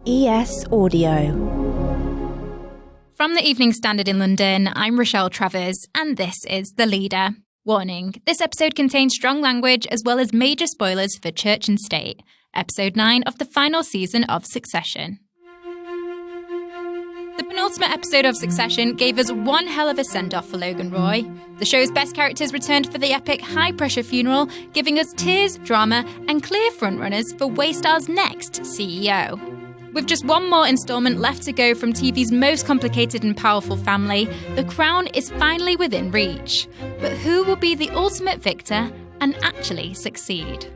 ES Audio. From the Evening Standard in London, I'm Rochelle Travers, and this is The Leader. Warning, this episode contains strong language as well as major spoilers for Church and State. Episode 9 of the final season of Succession. The penultimate episode of Succession gave us one hell of a send-off for Logan Roy. The show's best characters returned for the epic high-pressure funeral, giving us tears, drama, and clear frontrunners for Waystar's next CEO. With just one more instalment left to go from TV's most complicated and powerful family, the crown is finally within reach. But who will be the ultimate victor and actually succeed?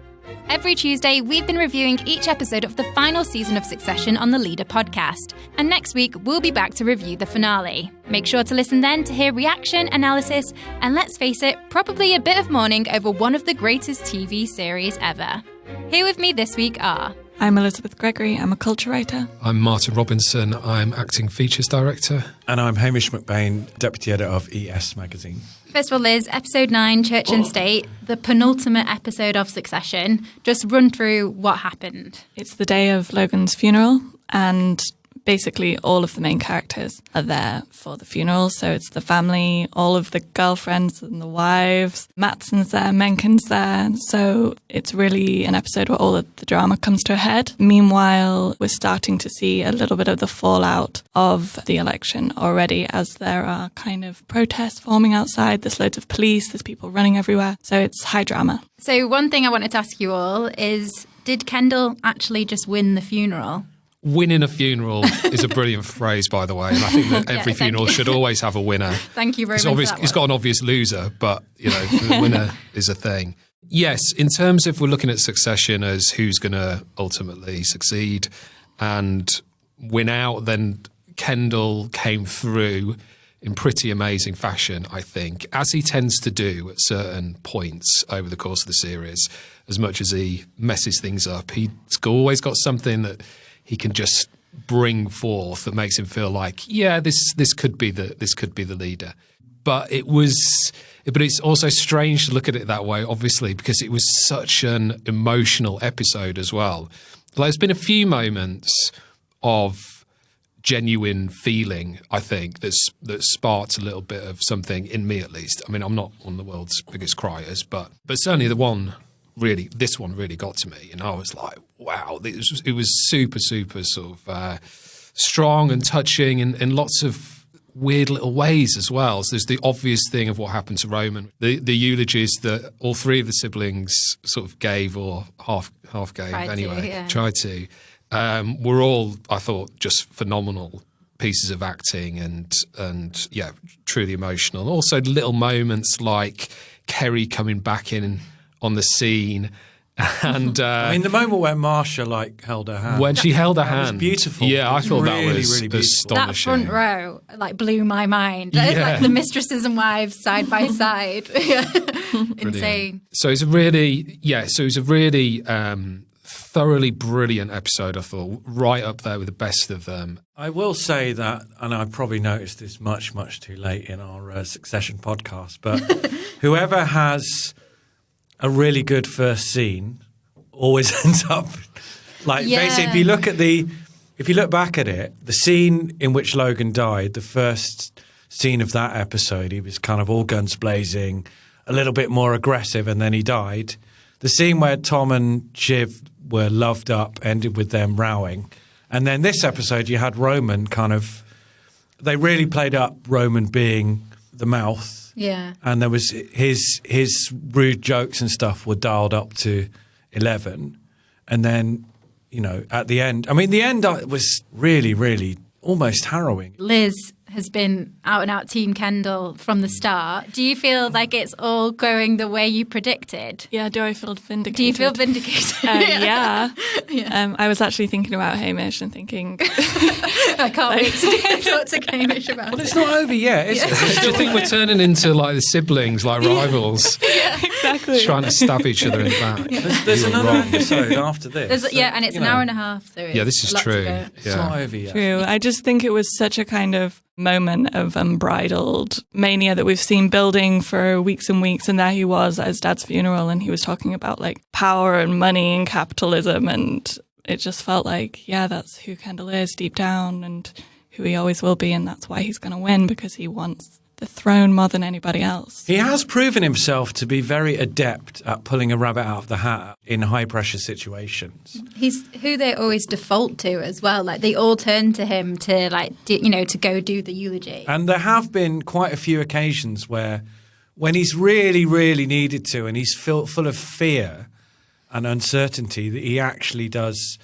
Every Tuesday, we've been reviewing each episode of the final season of Succession on the Leader podcast. And next week, we'll be back to review the finale. Make sure to listen then to hear reaction, analysis, and let's face it, probably a bit of mourning over one of the greatest TV series ever. Here with me this week are... I'm Elizabeth Gregory, I'm a culture writer. I'm Martin Robinson, I'm acting features director. And I'm Hamish MacBain, deputy editor of ES magazine. First of all, Liz, episode 9, Church and State, the penultimate episode of Succession. Just run through what happened. It's the day of Logan's funeral, and basically all of the main characters are there for the funeral. So it's the family, all of the girlfriends and the wives. Matsson's there, Mencken's there. So it's really an episode where all of the drama comes to a head. Meanwhile, we're starting to see a little bit of the fallout of the election already, as there are kind of protests forming outside. There's loads of police, there's people running everywhere. So it's high drama. So one thing I wanted to ask you all is, did Kendall actually just win the funeral? Winning a funeral is a brilliant phrase, by the way, and I think that every funeral should always have a winner. Thank you very much. It's got an obvious loser, but the winner is a thing. Yes, in terms of we're looking at Succession as who's going to ultimately succeed and win out, then Kendall came through in pretty amazing fashion, I think, as he tends to do at certain points over the course of the series. As much as he messes things up, he's always got something that he can just bring forth that makes him feel like, yeah, this could be the leader. But it's also strange to look at it that way, obviously, because it was such an emotional episode as well. There's been a few moments of genuine feeling, I think, that sparked a little bit of something in me, at least. I mean, I'm not one of the world's biggest criers, but certainly this one really got to me, and I was like, wow, it was super, super sort of strong and touching in lots of weird little ways as well. So there's the obvious thing of what happened to Roman, the eulogies that all three of the siblings sort of gave, or half gave tried to, were all, I thought, just phenomenal pieces of acting and yeah, truly emotional. Also little moments like Kerry coming back in on the scene. And I mean, the moment where Marsha held her hand. When she held her hand. Was beautiful. Yeah, I thought really, that was really astonishing. That front row blew my mind. Yeah. The mistresses and wives side by side. Insane. So it was a really thoroughly brilliant episode, I thought, right up there with the best of them. I will say that, and I probably noticed this much, much too late in our Succession podcast, but whoever has a really good first scene always ends up basically, if you look back at it, the scene in which Logan died, the first scene of that episode, he was kind of all guns blazing, a little bit more aggressive, and then he died. The scene where Tom and Shiv were loved up ended with them rowing. And then this episode, you had Roman they really played up Roman being the mouth. Yeah. And there was his rude jokes and stuff were dialed up to 11. And then, at the end, the end was really, really almost harrowing. Liz has been out and out Team Kendall from the start. Do you feel like it's all going the way you predicted? Yeah, do I feel vindicated? Do you feel vindicated? Yeah. I was actually thinking about Hamish and thinking... I can't wait to talk to Hamish about it. Well, it's not over yet, is it? Do you think we're turning into the siblings, rivals? Yeah, exactly. Trying to stab each other in the back. There's another episode after this. And it's an hour and a half. So this is true. It's not over yet. True. I just think it was such a kind of moment of unbridled mania that we've seen building for weeks and weeks, and there he was at his dad's funeral, and he was talking about power and money and capitalism and it just felt like, yeah, that's who Kendall is deep down and who he always will be, and that's why he's going to win, because he wants the throne more than anybody else. He has proven himself to be very adept at pulling a rabbit out of the hat in high-pressure situations. He's who they always default to as well. Like, they all turn to him to, like, to go do the eulogy. And there have been quite a few occasions where when he's really, really needed to, and he's full of fear and uncertainty, that he actually does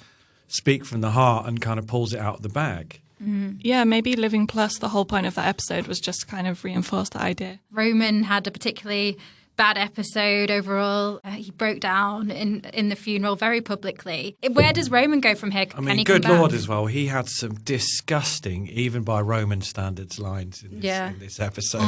speak from the heart and kind of pulls it out of the bag. Yeah, maybe Living Plus, the whole point of that episode was just to kind of reinforce that idea. Roman had a particularly bad episode overall. He broke down in the funeral very publicly. Where does Roman go from here? I mean, good Lord as well. He had some disgusting, even by Roman standards, lines in this episode.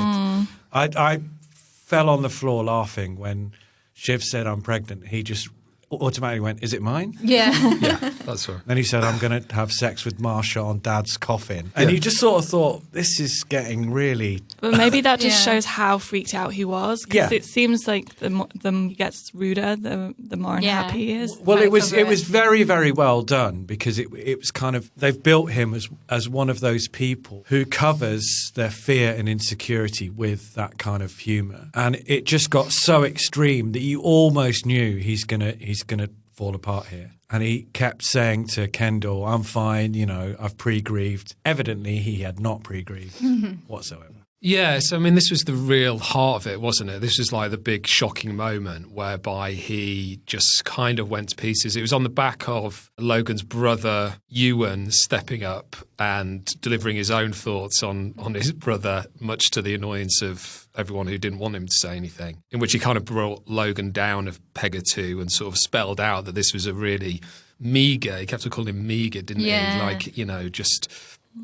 I fell on the floor laughing when Shiv said, "I'm pregnant." He just automatically went, "Is it mine?" Yeah. Yeah, that's right. Then he said, "I'm going to have sex with Marsha on Dad's coffin." And you just sort of thought, this is getting really... But maybe that just shows how freaked out he was, because it seems like the more he gets ruder, the more unhappy he is. Well, it was very, very well done, because it was kind of... They've built him as one of those people who covers their fear and insecurity with that kind of humour. And it just got so extreme that you almost knew he's gonna fall apart here. And he kept saying to Kendall, "I'm fine, I've pre-grieved." Evidently, he had not pre-grieved whatsoever. Yeah, so I mean, this was the real heart of it, wasn't it? This was like the big shocking moment whereby he just kind of went to pieces. It was on the back of Logan's brother, Ewan, stepping up and delivering his own thoughts on his brother, much to the annoyance of everyone who didn't want him to say anything, in which he kind of brought Logan down a peg or two and sort of spelled out that this was a really meagre, he kept on calling him meagre, didn't he? Like, just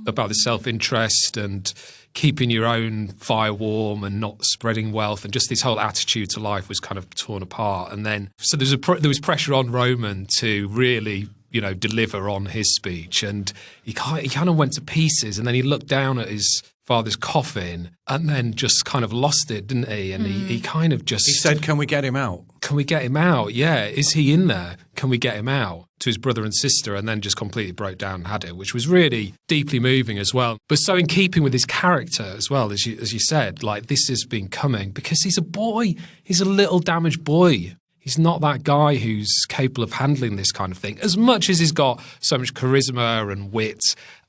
about the self-interest and keeping your own fire warm and not spreading wealth, and just this whole attitude to life was kind of torn apart. And then, so there was pressure on Roman to really, deliver on his speech, and he kind of went to pieces, and then he looked down at his father's coffin and then just kind of lost it, didn't he? And he kind of just... He said, "Can we get him out? Can we get him out? Yeah. Is he in there? Can we get him out?" To his brother and sister, and then just completely broke down and had it, which was really deeply moving as well. But so in keeping with his character as well, as you said, like, this has been coming because he's a boy. He's a little damaged boy. He's not that guy who's capable of handling this kind of thing. As much as he's got so much charisma and wit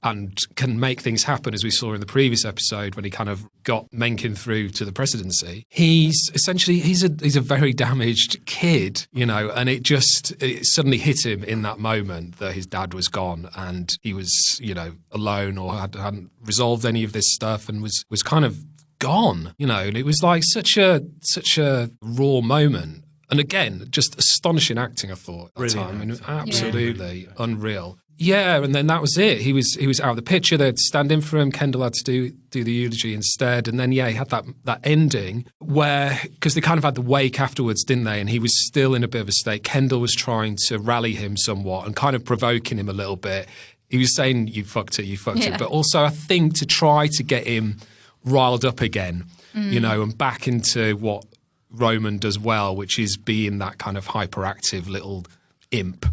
and can make things happen, as we saw in the previous episode when he kind of got Mencken through to the presidency, he's a very damaged kid, and it suddenly hit him in that moment that his dad was gone and he was, alone or hadn't resolved any of this stuff and was kind of gone, and it was like such a raw moment. And again, just astonishing acting, I thought, at the time. I mean, absolutely unreal. Yeah, and then that was it. He was out of the picture. They had to stand in for him. Kendall had to do the eulogy instead. And then, he had that ending where, because they kind of had the wake afterwards, didn't they? And he was still in a bit of a state. Kendall was trying to rally him somewhat and kind of provoking him a little bit. He was saying, "You fucked it. But also, I think, to try to get him riled up again, and back into what Roman does well, which is being that kind of hyperactive little imp.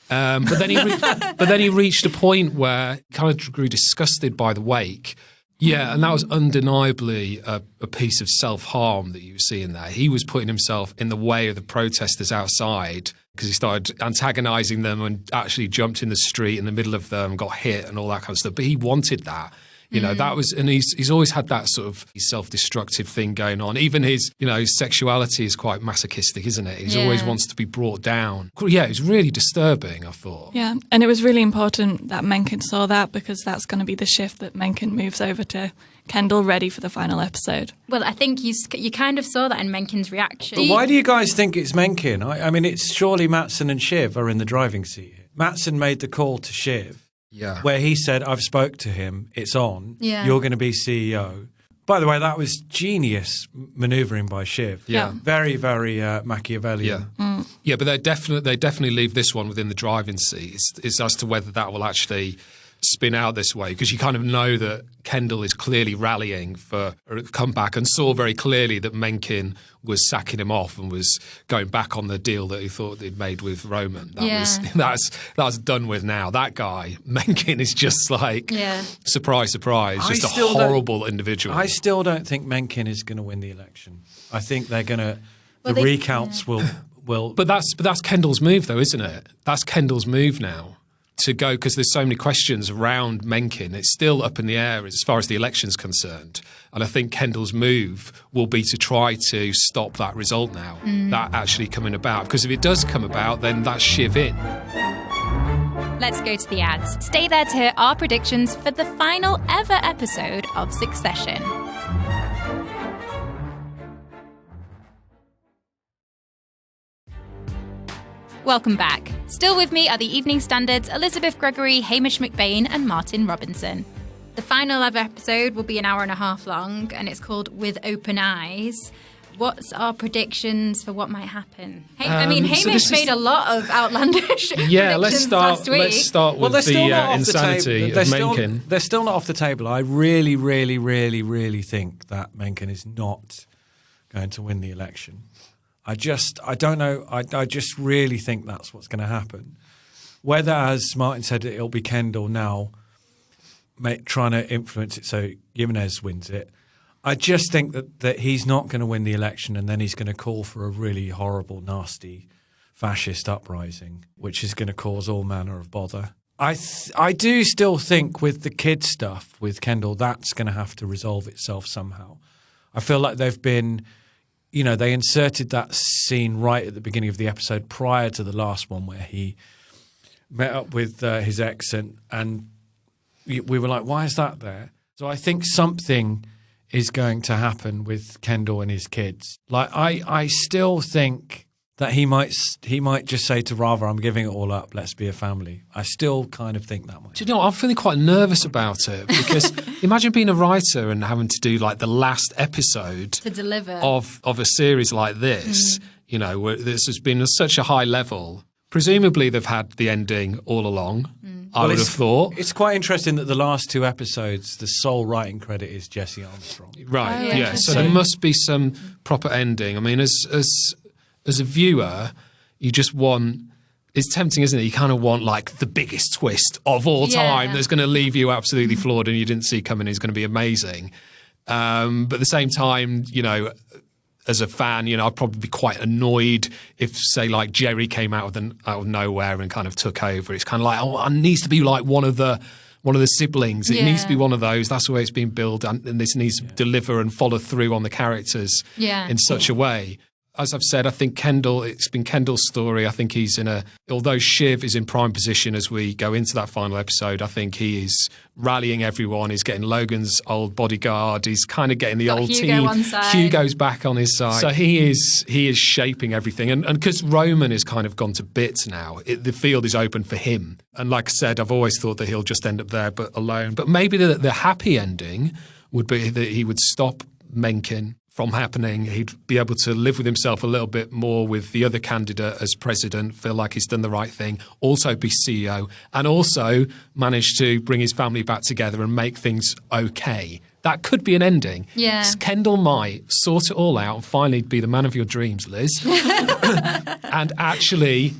But then he reached a point where he kind of grew disgusted by the wake. Yeah, and that was undeniably a piece of self-harm that you were seeing there. He was putting himself in the way of the protesters outside because he started antagonising them and actually jumped in the street in the middle of them, got hit and all that kind of stuff. But he wanted that. That was, and he's always had that sort of self-destructive thing going on. Even his sexuality is quite masochistic, isn't it? He always wants to be brought down. Yeah, it was really disturbing, I thought. Yeah, and it was really important that Mencken saw that, because that's going to be the shift that Mencken moves over to Kendall, ready for the final episode. Well, I think you kind of saw that in Mencken's reaction. But why do you guys think it's Mencken? I mean, it's surely Matsson and Shiv are in the driving seat here. Matsson made the call to Shiv. Yeah. Where he said, "I've spoke to him, it's on, you're going to be CEO." By the way, that was genius manoeuvring by Shiv. Yeah. Very, very Machiavellian. Yeah. Yeah, but they definitely leave this one within the driving seat. It's as to whether that will actually spin out this way, because you kind of know that Kendall is clearly rallying for a comeback and saw very clearly that Mencken was sacking him off and was going back on the deal that he thought he'd made with Roman. That's done with now. That guy, Mencken, is just like, surprise, surprise, just a horrible individual. I still don't think Mencken is going to win the election. I think they're going to, recounts will. But that's Kendall's move, though, isn't it? That's Kendall's move now to go, because there's so many questions around Mencken. It's still up in the air as far as the election's concerned. And I think Kendall's move will be to try to stop that result now, that actually coming about. Because if it does come about, then that's shiv in. Let's go to the ads. Stay there to hear our predictions for the final ever episode of Succession. Welcome back. Still with me are the Evening Standard's Elizabeth Gregory, Hamish MacBain and Martin Robinson. The final ever episode will be an hour and a half long, and it's called With Open Eyes. What's our predictions for what might happen? Hamish made a lot of outlandish predictions last week. Let's start with the insanity of Mencken. They're still not off the table. I really, really, really, really think that Mencken is not going to win the election. I don't know. I just really think that's what's going to happen. Whether, as Martin said, it'll be Kendall now trying to influence it so Jimenez wins it. I just think that he's not going to win the election, and then he's going to call for a really horrible, nasty fascist uprising, which is going to cause all manner of bother. I do still think with the kid stuff with Kendall, that's going to have to resolve itself somehow. I feel like they've been... they inserted that scene right at the beginning of the episode prior to the last one where he met up with his ex and we were like, why is that there? So I think something is going to happen with Kendall and his kids. Like I still think that he might just say to Rava, I'm giving it all up, let's be a family. I still kind of think that might. Do you know, I'm feeling quite nervous about it, because imagine being a writer and having to do like the last episode to deliver of a series like this, where this has been at such a high level. Presumably they've had the ending all along, I would have thought. It's quite interesting that the last two episodes, the sole writing credit is Jesse Armstrong. Right, yeah. So there must be some proper ending. I mean, as a viewer, you just want... It's tempting, isn't it? You kind of want, like, the biggest twist of all time that's going to leave you absolutely floored and you didn't see coming is going to be amazing. But at the same time, as a fan, I'd probably be quite annoyed if, say, like, Jerry came out of nowhere and kind of took over. It's kind of like, it needs to be like one of the siblings. It needs to be one of those. That's the way it's been built, and this needs to deliver and follow through on the characters in such a way. As I've said, I think it's been Kendall's story. I think he's although Shiv is in prime position as we go into that final episode, I think he is rallying everyone. He's getting Logan's old bodyguard. He's kind of getting the old team. Hugo's back on his side. So he is shaping everything. And because Roman is kind of gone to bits now, the field is open for him. And like I said, I've always thought that he'll just end up there but alone. But maybe the happy ending would be that he would stop Mencken from happening. He'd be able to live with himself a little bit more with the other candidate as president, feel like he's done the right thing, also be CEO, and also manage to bring his family back together and make things okay. That could be an ending. Yeah. Kendall might sort it all out and finally be the man of your dreams, Liz, and actually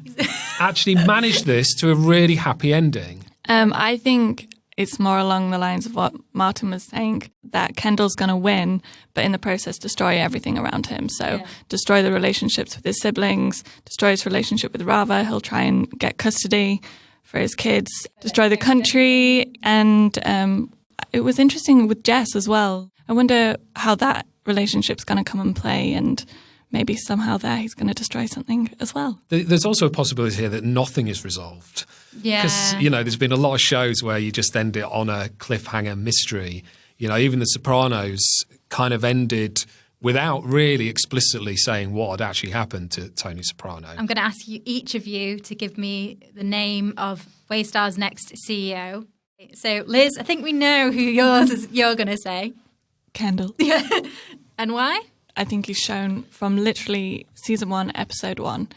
manage this to a really happy ending. I think it's more along the lines of what Martin was saying, that Kendall's going to win, but in the process destroy everything around him. So destroy the relationships with his siblings, destroy his relationship with Rava. He'll try and get custody for his kids, destroy the country. And it was interesting with Jess as well. I wonder how that relationship's going to come and play, and maybe somehow there he's going to destroy something as well. There's also a possibility here that nothing is resolved. Yeah. Because, there's been a lot of shows where you just end it on a cliffhanger mystery. Even The Sopranos kind of ended without really explicitly saying what had actually happened to Tony Soprano. I'm going to ask each of you to give me the name of Waystar's next CEO. So, Liz, I think we know who you're going to say. Kendall. And why? I think he's shown from literally season 1, episode 1,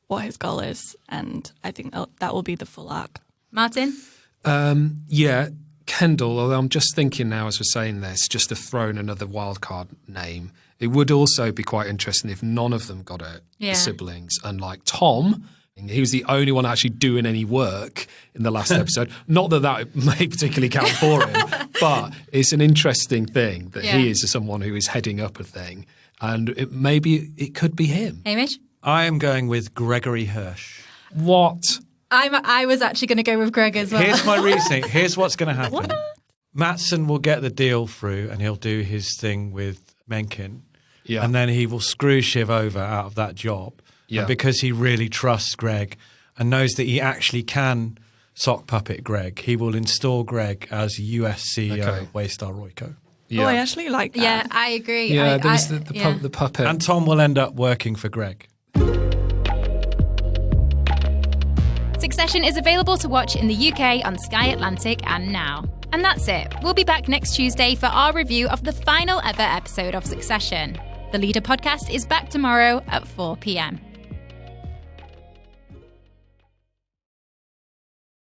what his goal is, and I think that will be the full arc. Martin? Yeah, Kendall, although I'm just thinking now as we're saying this, just to throw in another wildcard name, it would also be quite interesting if none of them got it, Yeah. the siblings. And like Tom, he was the only one actually doing any work in the last episode. Not that may particularly count for him, but it's an interesting thing that he is someone who is heading up a thing. And maybe it could be him. Hamish? I am going with Gregory Hirsch. What? I was actually going to go with Greg as well. Here's my reasoning. Here's what's going to happen. Mattson will get the deal through and he'll do his thing with Mencken. Yeah. And then he will screw Shiv over out of that job. Yeah. And because he really trusts Greg and knows that he actually can sock puppet Greg, he will install Greg as US CEO of Waystar Royco. Oh, I actually like that. Yeah, I agree. Yeah, there was the puppet. And Tom will end up working for Greg. Succession is available to watch in the UK on Sky Atlantic and Now. And that's it. We'll be back next Tuesday for our review of the final ever episode of Succession. The Leader podcast is back tomorrow at 4 p.m.